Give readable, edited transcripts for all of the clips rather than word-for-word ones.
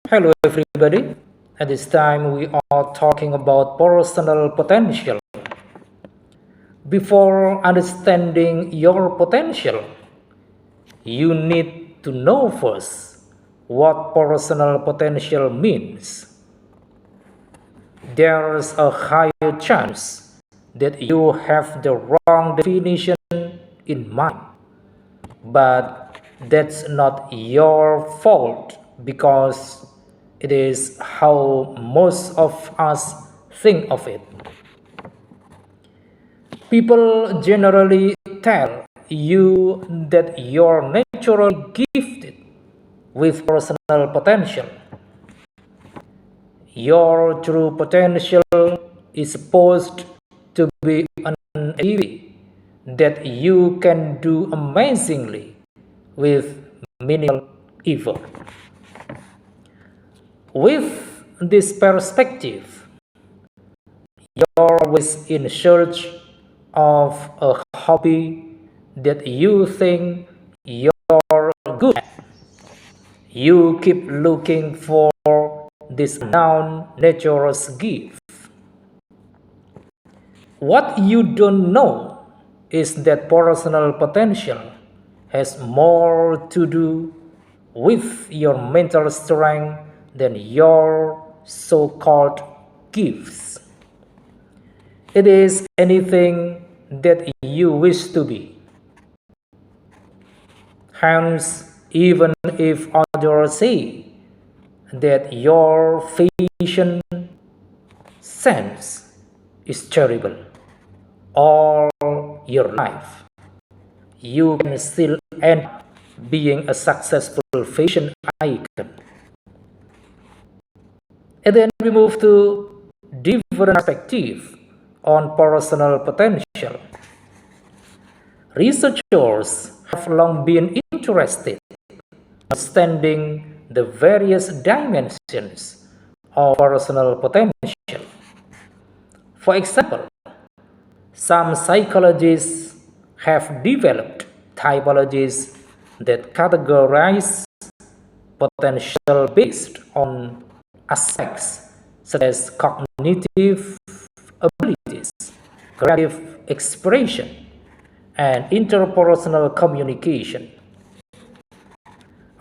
Hello, everybody. At this time, we are talking about personal potential. Before understanding your potential, you need to know first what personal potential means. There's a higher chance that you have the wrong definition in mind, but that's not your fault because it is how most of us think of it. People generally tell you that you're naturally gifted with personal potential. Your true potential is supposed to be an ability that you can do amazingly with minimal effort. With this perspective, you're always in search of a hobby that you think you're good at. You keep looking for this unknown nature's gift. What you don't know is that personal potential has more to do with your mental strength than your so called gifts. It is anything that you wish to be. Hence, even if others say that your fashion sense is terrible all your life, you can still end up being a successful fashion icon. And then we move to different perspective on personal potential. Researchers have long been interested in understanding the various dimensions of personal potential. For example, some psychologists have developed typologies that categorize potential based on aspects such as cognitive abilities, creative expression, and interpersonal communication.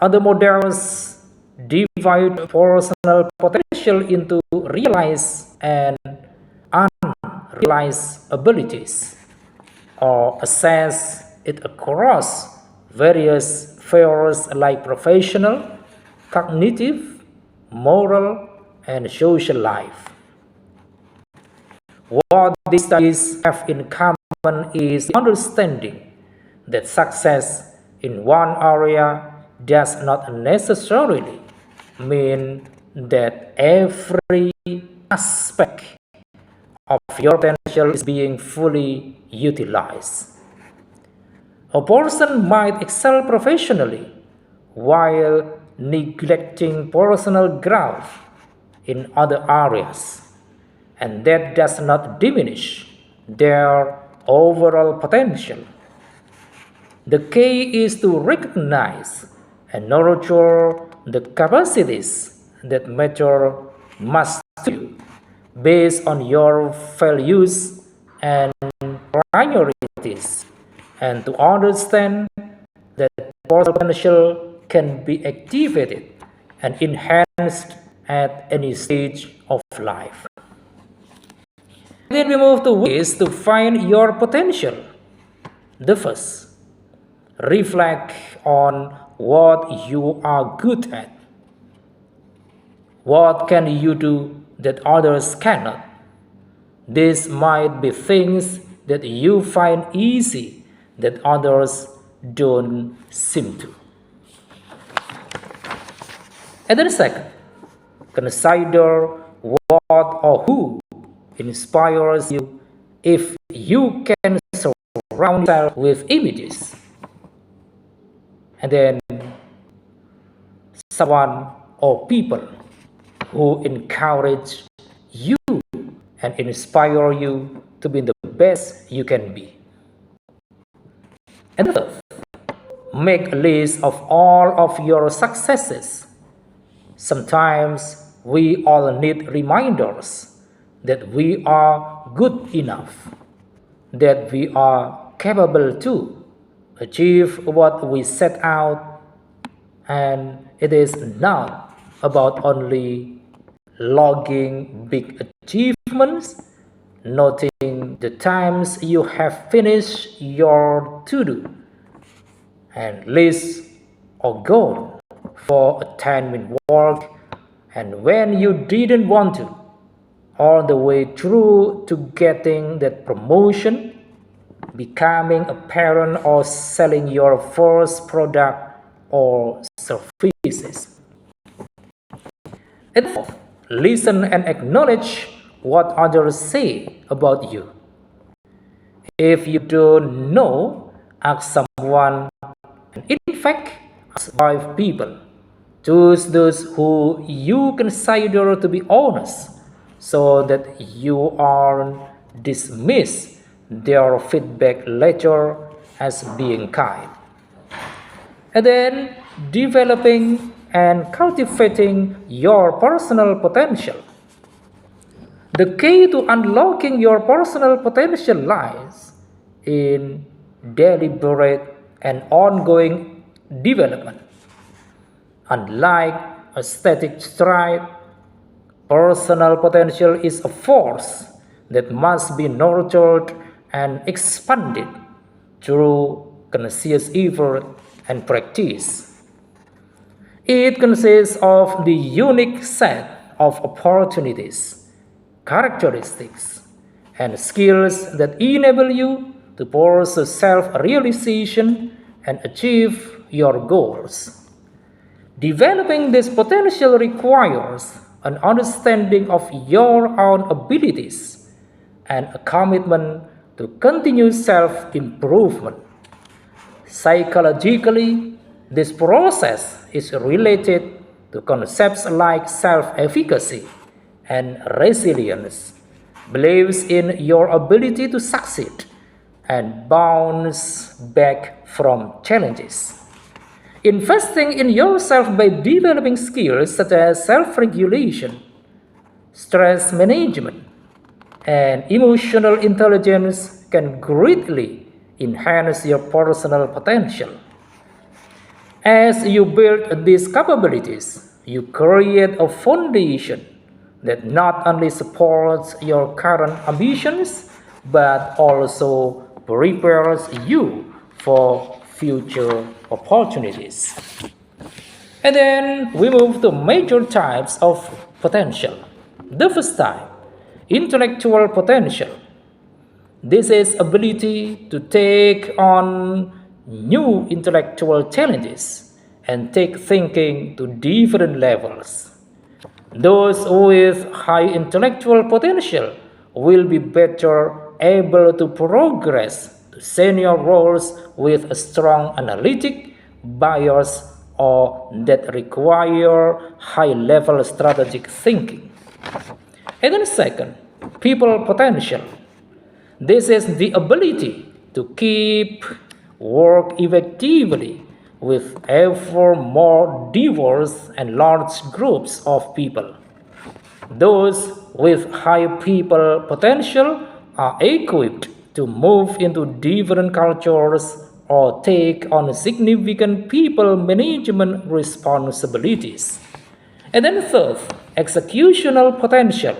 Other models divide personal potential into realized and unrealized abilities or assess it across various spheres like professional, cognitive, moral, and social life. What these studies have in common is the understanding that success in one area does not necessarily mean that every aspect of your potential is being fully utilized. A person might excel professionally while neglecting personal growth in other areas, and that does not diminish their overall potential. The key is to recognize and nurture the capacities that matter most to you based on your values and priorities, and to understand that personal potential can be activated and enhanced at any stage of life. Then we move to ways to find your potential. The first, reflect on what you are good at. What can you do that others cannot? These might be things that you find easy that others don't seem to. And then second, consider what or who inspires you. If you can surround yourself with images, and then someone or people who encourage you and inspire you to be the best you can be. And third, make a list of all of your successes. Sometimes we all need reminders that we are good enough, that we are capable to achieve what we set out, and it is not about only logging big achievements, noting the times you have finished your to-do and list or goal for attainment work, and when you didn't want to, all the way through to getting that promotion, becoming a parent, or selling your first product or services. And fourth, listen and acknowledge what others say about you. If you don't know, ask someone, and in fact, ask 5 people. Choose those who you consider to be honest so that you aren't dismiss their feedback later as being kind. And then developing and cultivating your personal potential. The key to unlocking your personal potential lies in deliberate and ongoing development. Unlike a static stride, personal potential is a force that must be nurtured and expanded through conscious effort and practice. It consists of the unique set of opportunities, characteristics, and skills that enable you to pursue self-realization and achieve your goals. Developing this potential requires an understanding of your own abilities and a commitment to continuous self-improvement. Psychologically, this process is related to concepts like self-efficacy and resilience, beliefs in your ability to succeed and bounce back from challenges. Investing in yourself by developing skills such as self-regulation, stress management, and emotional intelligence can greatly enhance your personal potential. As you build these capabilities, you create a foundation that not only supports your current ambitions but also prepares you for future opportunities. And then we move to major types of potential. The first type, intellectual potential. This is ability to take on new intellectual challenges and take thinking to different levels. Those with high intellectual potential will be better able to progress to senior roles with a strong analytic bias or that require high-level strategic thinking. And then second, people potential. This is the ability to keep work effectively with ever more diverse and large groups of people. Those with high people potential are equipped to move into different cultures or take on significant people management responsibilities. And then third, executional potential.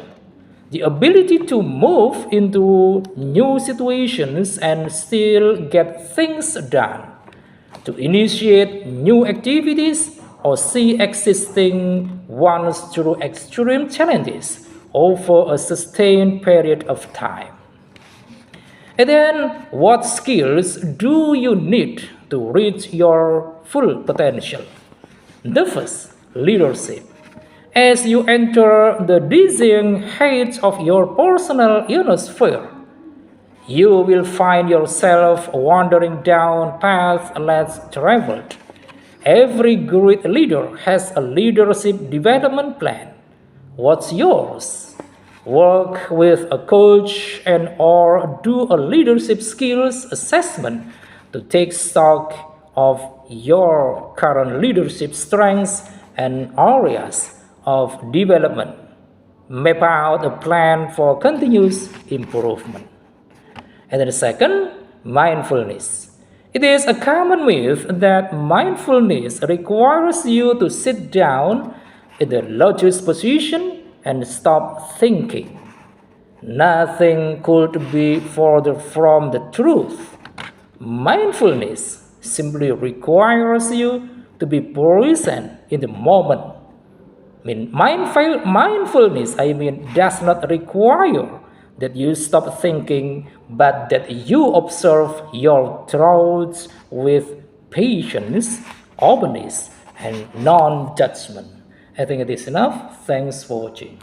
The ability to move into new situations and still get things done, to initiate new activities or see existing ones through extreme challenges over a sustained period of time. And then, what skills do you need to reach your full potential? The first, leadership. As you enter the dizzying heights of your personal ionosphere, you will find yourself wandering down paths less traveled. Every great leader has a leadership development plan. What's yours? Work with a coach and or do a leadership skills assessment to take stock of your current leadership strengths and areas of development. Map out a plan for continuous improvement. And then the second, mindfulness. It is a common myth that mindfulness requires you to sit down in the lotus position and stop thinking. Nothing could be further from the truth. Mindfulness simply requires you to be present in the moment. Mindfulness, does not require that you stop thinking, but that you observe your thoughts with patience, openness, and non-judgment. I think it is enough. Thanks for watching.